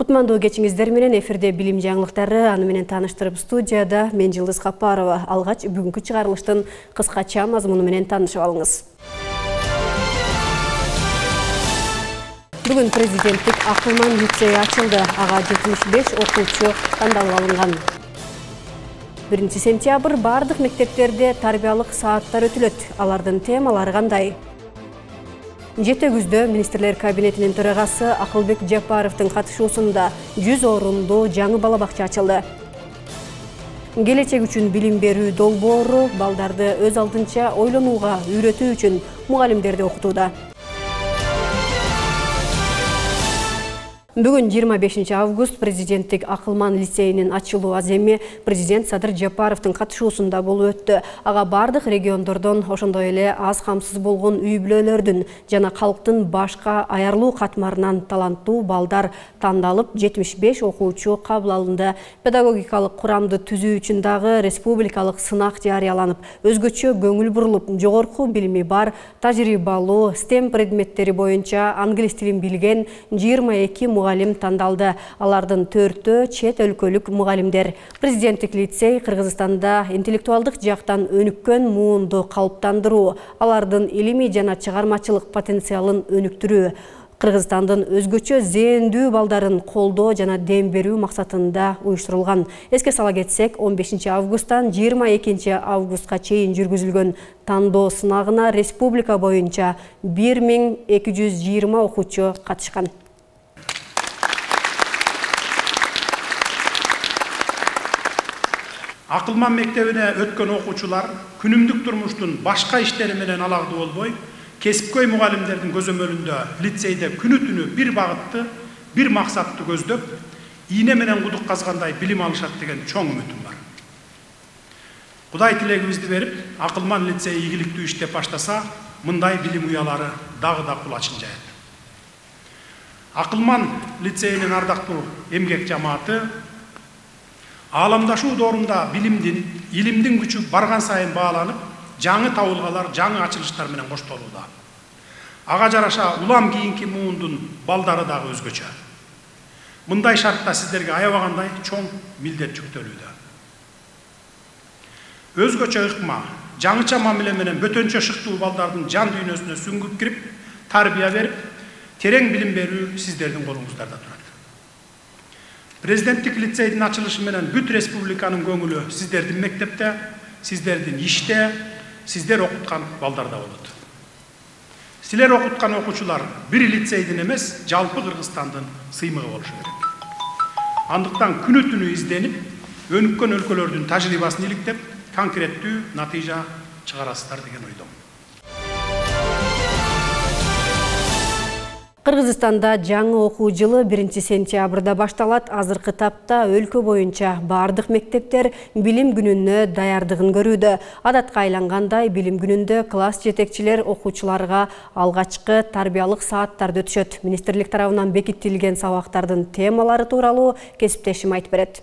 Кутмандуу кечиңиздер менен эфирде билим жаңылыктары, аны менен таныштырып студияда мен Жылдыз Капарова. Алгач бүгүнкү чыгарылыштын кыскача мазмуну менен таанышып алыңыз. Бүгүн президенттик Акылман лицейи ачылды. Ага 75 окуучу тандалып алынган. 1 сентябрь бардык мектептерде тарбиялык сааттар өтүлөт. Алардын темалары кандай? Жетегүздө министрлер кабинетинин төрагасы Акылбек Жапаровдун катышуусунда 100 орундуу жаңы балабакча ачылды. Келечек үчүн билим берүү долбоору балдарды өз алдынча ойлонууга үйрөтүү үчүн мугалимдерди окутууда. Бүгүн 25 август президенттик Акылман лицейинин ачылуу аземи президент Садыр Жапаровдун катышуусунда болуп өттү. Ага бардык региондордон, ошондой эле аз камсыз болгон үй бүлөлөрдүн жана калктын башка аярлуу катмарынан таланттуу балдар тандалып, 75 окуучу кабыл алынды. Педагогикалык курамды түзүү үчүн дагы республикалык сынак жарыяланып, өзгөчө көңүл бурулуп, жогорку билими бар, тажрыйбалуу, STEM предметтери боюнча англис тилин билген 22 мугалим тандалды. Алардын 4-өө чет өлкөлүк мугалимдер. Президенттик лицей Кыргызстанда интеллектуалдык жактан өнүккөн муунду калыптандыруу, алардын илимий жана чыгармачылык потенциалын өнүктүрүү, Кыргызстандын өзгөчө зээндүү балдарын колдоо жана дем берүү максатында уюштурулган. Эске сала кетсек, 15 августтан 22 августка чейин жүргүзүлгөн тандоо сынагына республика боюнча 1220 окуучу катышкан. Акылман мектебине өткөн окуучулар күнүмдүк турмуштун башка иштери менен алагды болбой, кесипкөй мугалимдердин көзөмөлүндө лицейде күнү-түнү бир багытты, бир максатты көздөп, ийне менен кудук казгандай билим алышат деген чоң үмүтүм бар. Кудай тилегибизди берип, Акылман лицейи ийгиликтүү иштеп баштаса, мындай билим уялары дагы да кулачын жаят. Акылман лицейинин ардактуу эмгек жамааты Аламдашуу доорунда билимдин, илимдин күчү барган сайын бааланып, жаңы табылгалар, жаңы ачылыштар менен коштолууда. Ага жараша улам кийинки муундун балдары дагы өзгөчө. Мындай шартта сиздерге аябагандай чоң милдет жүктөлүүдө. Өзгөчө ыкма, жаңыча мамиле менен бөтөнчө шыктуу балдардын жан дүйнөсүнө сүңгүп кирип, тарбия берип, терең билим берүү сиздердин колуңуздарда турат. Президенттик лицейдин ачылышы менен бүт республиканын көңүлү сиздердин мектепте, сиздердин иште, сиздер окуткан балдарда болот. Силер окуткан окуучулар бир лицейдин эмес, жалпы Кыргызстандын сыймыгы болушу керек. Андыктан күнү-түнү изденип, өнүккөн өлкөлөрдүн тажрыйбасын иликтеп, конкреттүү натыйжа чыгарасыздар деген ойдомун. Кыргызстанда жаңы окуу жылы 1 сентябрда башталат. Азыркы тапта өлкө боюнча бардык мектептер билим күнүнө даярдыгын көрүүдө. Адатка айлангандай билим күнүндө класс жетекчилер окуучуларга алгачкы тарбиялык сааттарды өтүшөт. Министрлик тарабынан бекитилген сабактардын темалары тууралуу кесиптешим айтып берет.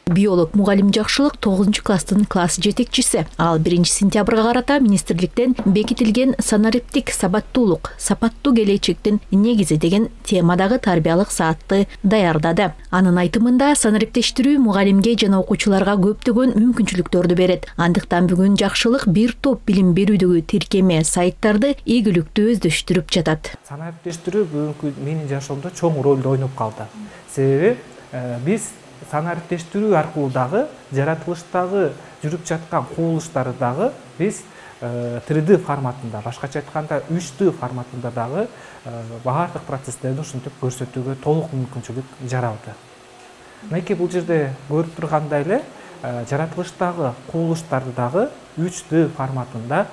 Биолог мугалим Жакшылык 9 класстын класс жетекчиси. Ал 1 сентябрга карата министрликтен бекитилген санариптик сабаттуулук, сапаттуу келечектин негизи деген темадагы тарбиялык саатты даярдады. Анын айтымында санариптештирүү мугалимге жана окуучуларга көптөгөн мүмкүнчүлүктөрдү берет. Андыктан бүгүн Жакшылык бир топ билим берүүдөгү тиркеме сайттарды ийгиликтүү өздөштүрүп жатат. Санариптештирүү бүгүнкү менин жашоомдо чоң ролду ойноп калды. Себеби биз санариптештирүү аркылуу дагы жаратылыштагы жүрүп жаткан кубулуштарды дагы биз 3D форматында, башкача айтканда 3D форматында дагы баардык процесстерди ушинтип көрсөтүүгө толук мүмкүнчүлүк жаралды. Мынакей бул жерде көрүп тургандай эле жаратылыштагы кубулуштарды дагы 3D форматында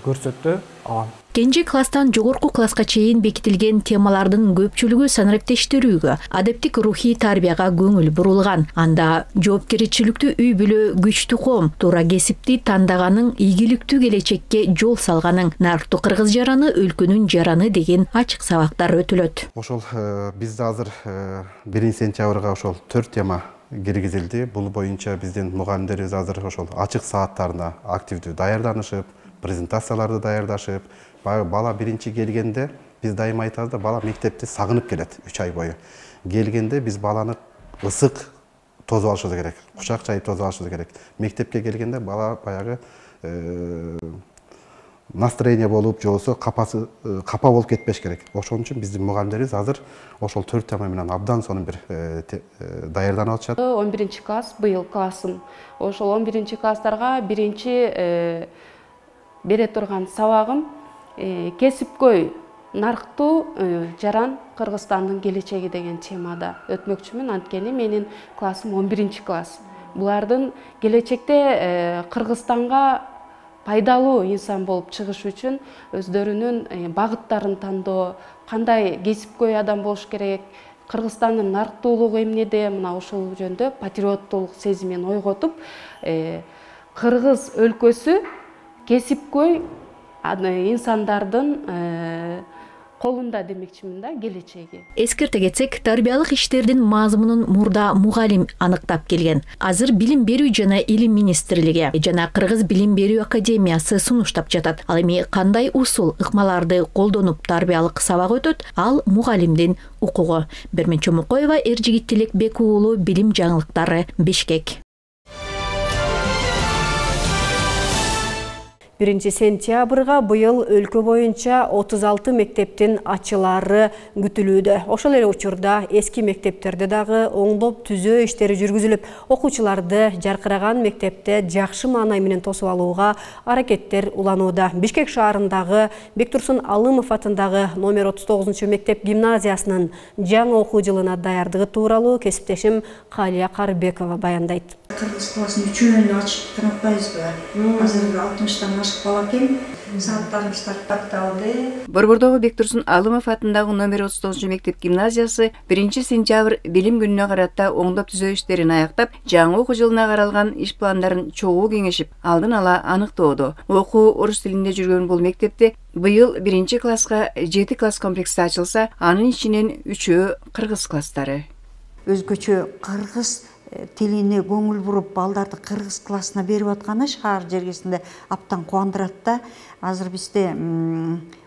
көрсөтө алам. Кенже класстан жогорку класска чейин бекитилген темалардын көпчүлүгү санариптештирүүгө, адептик рухий тарбияга көңүл бурулган. Анда жоопкерчиликтүү үй бүлө, күчтүү ком, туура кесипти тандаганын, ийгиликтүү келечекке жол салганын, нарктуу кыргыз жараны өлкөнүн жараны деген ачык сабактар өтүлөт. Ошол бизде азыр 1 сентябрга ошол 4 тема киргизилди. Бул боюнча биздин мугалимдерибиз азыр ошол ачык сааттарына активдүү даярданышып, презентацияларды даярдашып, бала биринчи келгенде Biz дайыма айтабыз да, бала мектепти сагынып келет 3 ай бою. Келгенде биз баланы ысык тозуп алышыбыз керек, кучак чайып тозуп алышыбыз керек. Мектепке келгенде бала баягы настроение болуп, же болбосо капа болуп кетпеш керек. Ошон үчүн биздин мугалимдерибиз азыр ошол 4 тема менен абдан сонун бир даярданып атышат. 11-класс быйыл классым. Ошол 11-класстарга биринчи бере турган сабагым кесипкөй нарктуу жаран Кыргызстандын келечеги деген темада өтмөкчүмүн. Анткени менин классым 11-класс. Булардын келечекте Кыргызстанга пайдалуу инсан болуп чыгыш үчүн өздөрүнүн багыттарын тандоо, кандай кесипкөй адам болуш керек, Кыргызстандын нарктуулугу эмнеде, мына ошол жөндө патриоттулук сезимин ойготуп, Кыргыз өлкөсү кесипкөй инсандардын колунда демекчимин да, келечеги. Эскерте кетсек, тарбиялык иштердин мазмунун мурда мугалим аныктап келген. Азыр Билим берүү жана Илим министрлиги жана Кыргыз Билим берүү академиясы сунуштап жатат. Ал эми кандай усул ыкмаларды колдонуп тарбиялык сабак өтөт, ал мугалимдин укугу. Бермен Чомокоева, Эржигит Тилекбек уулу, Билим жаңылыктары, Бишкек. 1 сентябрга быйыл өлкө боюнча 36 мектептин ачылары күтүлүүдө. Ошол эле учурда эски мектептерде дагы оңдоп түзөө иштери жүргүзүлүп, окуучуларды жаркыраган мектепте жакшы маанай менен тосуп алууга аракеттер уланууда. Бишкек шаарындагы Бектурсун Алымов атындагы номер 39 мектеп гимназиясынын жаңы окуу жылына даярдыгы тууралуу кесиптешим Калия Карбекова баяндайт. Кыргыз классын үчөөнү ачып турабайбызбы? Азыр 60-тан ашык бала экен. Сааттарыбыз тартакталды. Борбордогу Бектурсун Алымов атындагы номер 39 мектеп гимназиясы 1 сентябрь билим күнүнө карата оңдоп түзөө иштерин аяктап, жаңы окуу жылына каралган иш пландарын чогуу кеңешип, алдын ала аныктоодо. Окуу орус тилинде жүргөн бул мектепте быйыл 1 класска 7 класс комплекси ачылса, анын ичинен 3-өө кыргыз класстары. Өзгөчө кыргыз тилине көңүл буруп, балдарды кыргыз классына берип атканы шаар жергесинде аптан кубандырат да. Азыр бизде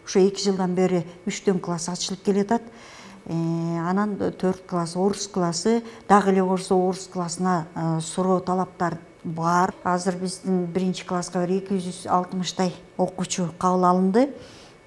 ошо 2 жылдан бери 3 класс ачылып келатат. Анан 4 класс орус классы, дагы эле орус классына суроо талаптар бар. Азыр биздин 1 класска 260 окуучу кабыл алынды.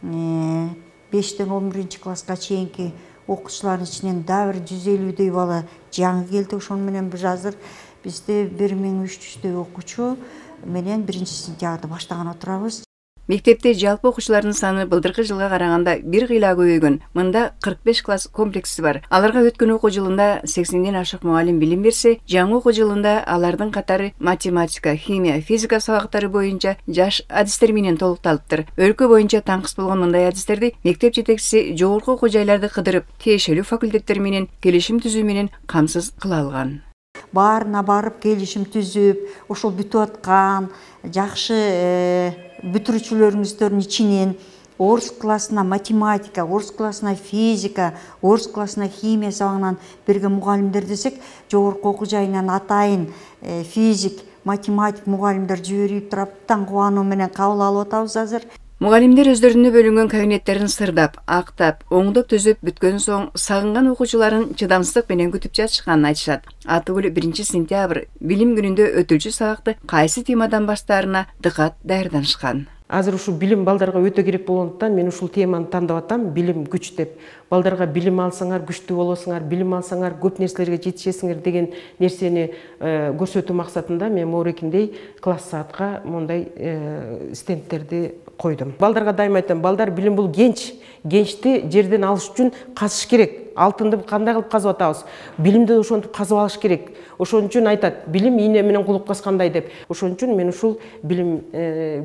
5-тен 11 класска чейинки окуучулардын ичинен дагы 150 бала жаңы келди. Ошону менен биз азыр бизде 1300 окуучу менен 1 сентябрда баштаган отурабыз. Мектепте жалпы окуучулардын саны былтыркы жылга караганда 1 кыйла көбөйгөн. Мында 45 класс комплекси бар. Аларга өткөн окуу жылында 80ден ашык мугалим билим берсе, жаңы окуу жылында алардын катары математика, химия, физика сабактары боюнча жаш адистер менен толукталыптыр. Өлкө боюнча таңкыс болгон мындай адистерди мектеп жетекчиси жогорку окуу жайларды кыдырып, тиешелүү факультеттер менен келишим түзүү менен камсыз кыла алган. Баарына барып келишим түзүп, ошол бүтүп аткан жакшы бүтүрүүчүлөрүңүздөрдүн ичинен орус классына математика, орус классына физика, орус классына химия сабагынан берген мугалимдер десек, жогорку окуу жайынан атайын физик, математик мугалимдер жиберип туруп, таң кубануу менен кабыл алып атабыз азыр. Мугалимдер өздөрүнө бөлүнгөн кабинеттерин сырдап, актап, оңдоп түзүп бүткөн соң сагынган окуучуларын чыдамсыздык менен күтүп жатышканын айтышат. Атыгүл 1 сентябрь билим күнүндө өтүлчү сабакты кайсы темадан баштаарына дыкат даярданышкан. Азыр ушул билим балдарга өтө керек болгондуктан мен ушул теманы тандап атам, билим күч деп. Балдарга билим алсаңар күчтүү болосуңар, билим алсаңар көп нерселерге жетишесиңер деген нерсени көрсөтүү максатында мен Моорекиндей класс саатка мондай стендтерди койдум. Балдарга дайыма айтам, балдар билим бул генч. Генчти жерден алыш үчүн казыш керек. Алтынды кандай кылып казып атабыз? Билимди ошентип казып алыш керек. Ошон үчүн айтат, билим ийне менен кулуп каскандай деп. Ошон үчүн мен ушул билим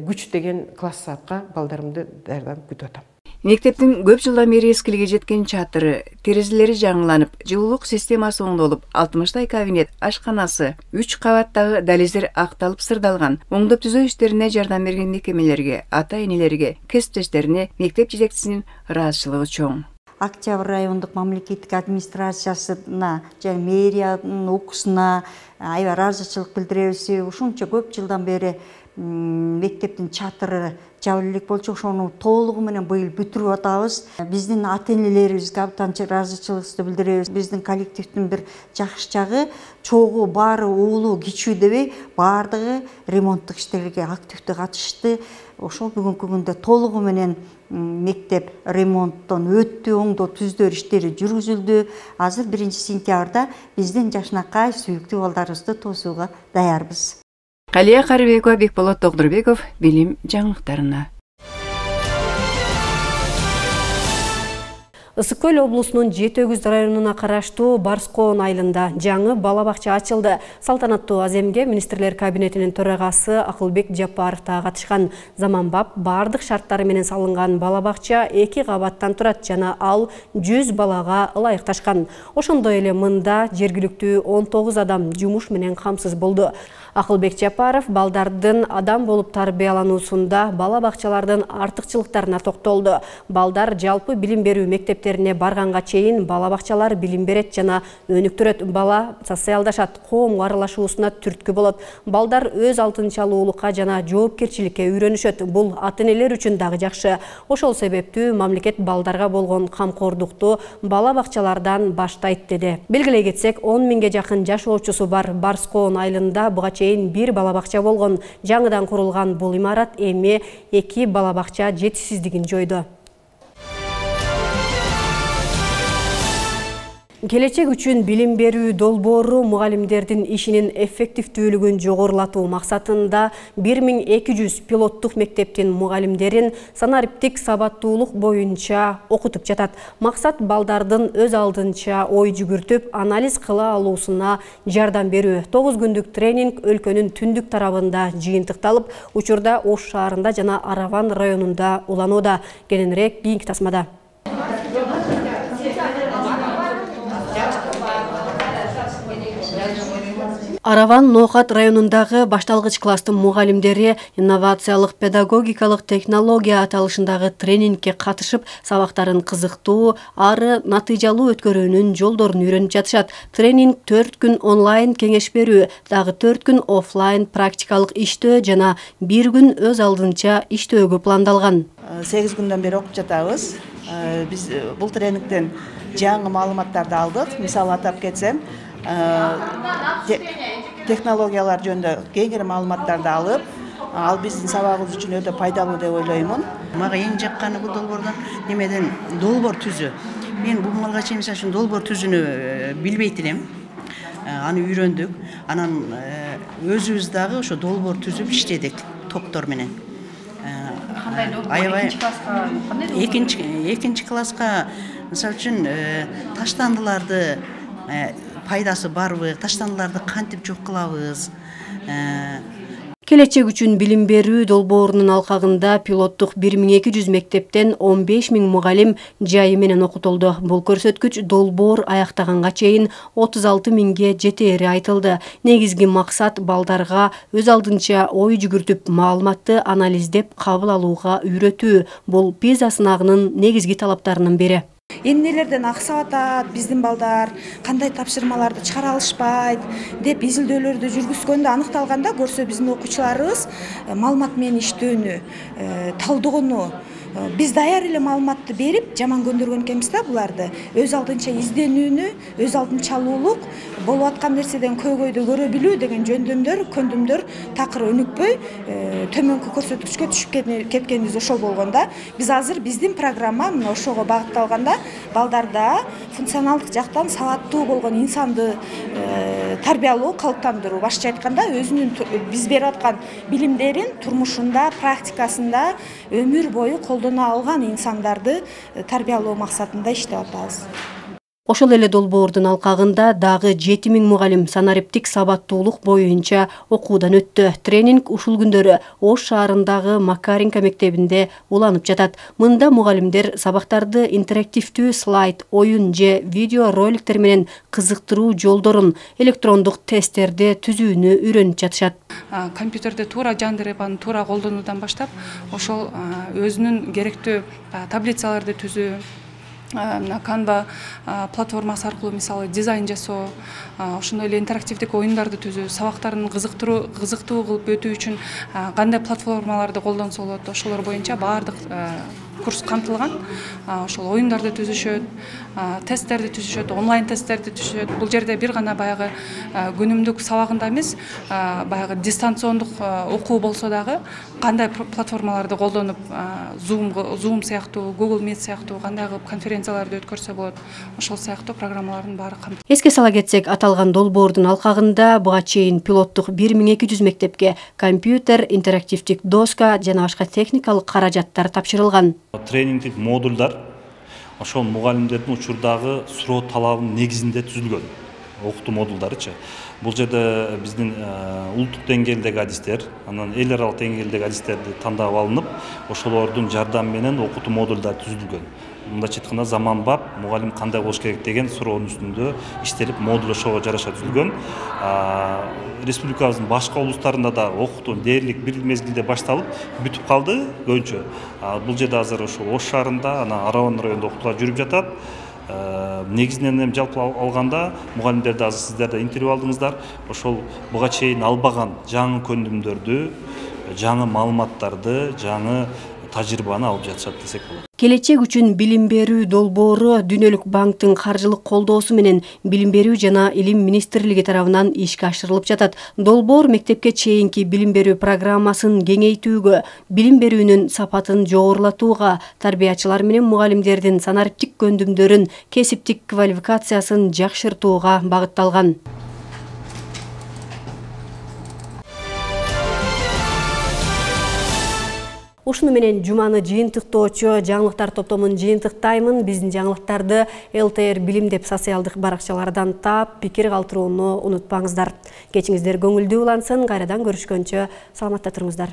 күч деген класс саатка балдарымды даярданып күтүп атам. Мектептин көп жылдан бери эскилиге жеткен чатыры, терезелери жаңыланып, жылуулук системасы оңдолуп, 60 кабинет, ашканасы, 3 кабаттагы дализдер акталып сырдалган. Оңдоп түзөө иштерине жардам берген мекемелерге, ата-энелерге, кесиптештерине мектеп жетекчисинин ыраазычылыгы чоң. Октябрь райондук мамлекеттик администрациясына жана мэриянын укусуна аябай ыраазычылык билдиребиз. Ушунча көп жылдан бери мектептин чатыры жабыла элек болчу, ошону толугу менен быйыл бүтүрүп атабыз. Биздин ата-энелерибизге абдан ыраазычылыгыбызды билдиребиз. Биздин коллективдин бир жакшы жагы чогуу баары уулу кичүү дебей баардыгы ремонттук иштерге активдүү катышты. Ошол бүгүнкү күндө толугу менен мектеп ремонттон өттү, оңдоо түздөр иштери жүргүзүлдү. Азыр 1-сентябрда биздин жашынакай сүйүктүү балдарыбызды тосууга даярбыз. Калия Карыбекова, Бекболот Тогдурбеков, билим жаңылыктарына. Ысык Көл облусунун Жети-Өгүз районуна караштуу Барскоон айылында жаңы бала бакча ачылды. Салтанаттуу аземге министрлер кабинетинин төрагасы Акылбек Жапаров да катышкан. Заманбап бардык шарттары менен салынган бала бакча 2 кабаттан турат жана ал 100 балага ылайыкташкан. Ошондой эле мында жергиликтүү 19 адам жумуш менен камсыз болду. Акылбек Жапаров балдардын адам болуп тарбиялануусунда бала бакчалардын артыкчылыктарына токтолду. Балдар жалпы билим берүү мектептерине барганга чейин бала бакчалар билим берет жана өнүктүрөт. Бала социалдашат, коомго аралашуусуна түрткү болот. Балдар өз алтынчалуулукка жана жоопкерчиликке үйрөнүшөт. Бул ата-энелер үчүн дагы жакшы. Ошол себептүү мамлекет балдарга болгон камкордукту бала бакчалардан баштайт деди. Белгилей кетсек, 10 миңге жакын жашоочусу бар Барскоон айылында буга бир бала бакча болгон. Жаңыдан курулган бул имарат эми 2 бала бакча жетишсиздигин жойду. Келечек үчүн билим берүү долбоору мугалимдердин ишинин эффективдүүлүгүн жогорулатуу максатында 1200 пилоттук мектептин мугалимдерин санариптик сабаттуулук боюнча окутуп жатат. Максат балдардын өз алдынча ой жүгүртүп, анализ кыла алуусуна жардам берүү. 9 күндүк тренинг өлкөнүн түндүк тарабында жыйынтыкталып, учурда Ош шаарында жана Араван районунда уланууда. Кененирээк кийинки тасмада. Араван Ноокат районундагы башталгыч класстын мугалимдери инновациялык педагогикалык технология аталышындагы тренингке катышып, сабактарын кызыктуу, ары натыйжалуу өткөрүүнүн жолдорун үйрөнүп жатышат. Тренинг 4 күн онлайн кеңеш берүү, дагы 4 күн офлайн практикалык иштөө жана 1 күн өз алдынча иштөөгө пландалган. 8 күндөн бери окуп жатабыз. Биз бул тренингден жаңы маалыматтарды алдык. Мисалы атап кетсем, технологиялар жөнүндө кеңири маалыматтарды алып, ал биздин сабагыбыз үчүн өтө пайдалуу деп ойлоймун. Мага эң жакканы бул долбоордон немеден долбоор түзүү. Мен бул малга чейин мисалы үчүн долбоор түзүүнү билбейт элем. Аны үйрөндүк. Анан өзүбүз дагы ошо долбоор түзүп иштедик топтор менен. Кандай долбоор? Экинчи класска мисалы үчүн таштандыларды пайдасы барбы, таштандыларды кантип жок кылабыз. Келечек үчүн билим берүү долбоорунун алкагында пилоттук 1200 мектептен 15 000 мугалим жайы менен окутулду. Бул көрсөткүч долбоор аяктаганга чейин 36 000ге жетери айтылды. Негизги максат балдарга өз алдынча ой жүгүртүп, маалыматты анализдеп кабыл алууга үйрөтүү. Бул PISA сынагынын негизги талаптарынын бири. Эмнелерден аксап атат, биздин балдар кандай тапшырмаларды чыгара алышпайт деп изилдөөлөрдү жүргүзгөндө аныкталганда көрсө биздин окуучуларыбыз маалымат менен иштөөнү, талдоону, биз даяр эле маалыматты берип жаман көндүргөн экенбиз да буларды. Өз алдынча изденүүнү, өз алдынчалуулук, болуп аткан нерседен көйгөйдү көрө билүү деген көндүмдөр такыр өнүкпөй төмөнкү көрсөткүчкө түшүп кеткенибиз ошол болгон да. Биз азыр биздин программа мына ошого багытталганда балдарда функционалдык жактан сабаттуу болгон инсанды тарбиялоо, калыптандыруу, башкача айтканда өзүнүн биз берип аткан билимдерин турмушунда, практикасында өмүр бою колдоно алган инсандарды тарбиялоо максатында иштеп атабыз. Ошол эле долбоордун алкагында дагы 7000 мугалим санариптик сабаттуулук боюнча окуудан өттү. Тренинг ушул күндөрү Ош шаарындагы Макаренко мектебинде уланып жатат. Мында мугалимдер сабактарды интерактивдүү слайд, оюн же видео роликтер менен кызыктыруу жолдорун, электрондук тесттерди түзүүнү үйрөнүп жатышат. Компьютерде туура жандырып, аны туура колдонуудан баштап, ошол өзүнүн керектүү таблицаларды түзүү, мына Canva платформасы аркылуу мисалы дизайн жасоо, ошондой эле интерактивдик оюндарды түзүү, сабактарын кызыктуу кылып өтүү үчүн кандай платформаларды колдонсо болот, ошолор боюнча баардык курс камтылган. Ошол оюндарды түзүшөт, тесттерди түзүшөт, онлайн тесттерди түзүшөт. Бул жерде бир гана баягы күнүмдүк сабагында эмес, баягы дистанциондук окуу болсо дагы кандай платформаларды колдонуп, Zoom сыяктуу, Google Meet сыяктуу кандай кылып конференцияларды өткөрсө болот, ошол сыяктуу программалардын баары камтылган. Эске сала кетсек, аталган долбоордун алкагында буга чейин пилоттук 1200 мектепке компьютер, интерактивдик доска жана башка техникалык каражаттар тапшырылган. Тренингдик модулдар ошол мугалимдердин учурдагы суроо талабынын негизинде түзүлгөн окутуу модулдарычы. Бул жерде биздин улуттук деңгээлдеги адистер, анан эл аралык деңгээлдеги адистерди тандап алынып, ошолордун жардамы менен окутуу модулдар түзүлгөн. Мындайча айтканда заманбап мугалим кандай болуш керек деген суроонун үстүндө иштелип, модуль ошого жараша түзүлгөн. Республикабыздын башка облустарында да окутуу дээрлик бир мезгилде башталып, бүтүп калды көбүнчө. Бул жерде азыр ошо Ош шаарында, анан Арабан районунда окутуулар жүрүп жатат. Негизинен жалпы алганда мугалимдерди азыр сиздер да интервью алдыңыздар. Ошол буга чейин албаган жаңы көндүмдөрдү, жаңы маалыматтарды, жаңы тажрыйбаны алып жатышат десек болот. Келечек үчүн билим берүү долбоору Дүйнөлүк банктын каржылык колдоосу менен Билим берүү жана Илим министрлиги тарабынан ишке ашырылып жатат. Долбоор мектепке чейинки билим берүү программасын кеңейтүүгө, билим берүүнүн сапатын жогорулатууга, тарбиячылар менен мугалимдердин санариптик көндүмдөрүн, кесиптик квалификациясын жакшыртууга багытталган. Ушуну менен жуманы жыйынтыктоочу жаңылыктар топтомун жыйынтыктаймын. Биздин жаңылыктарды ЛТР билим деп социалдык баракчалардан таап, пикир калтырууну унутпаңыздар. Кечиңиздер көңүлдүү улансын. Кайрадан көрүшкөнчө саламатта туруңуздар.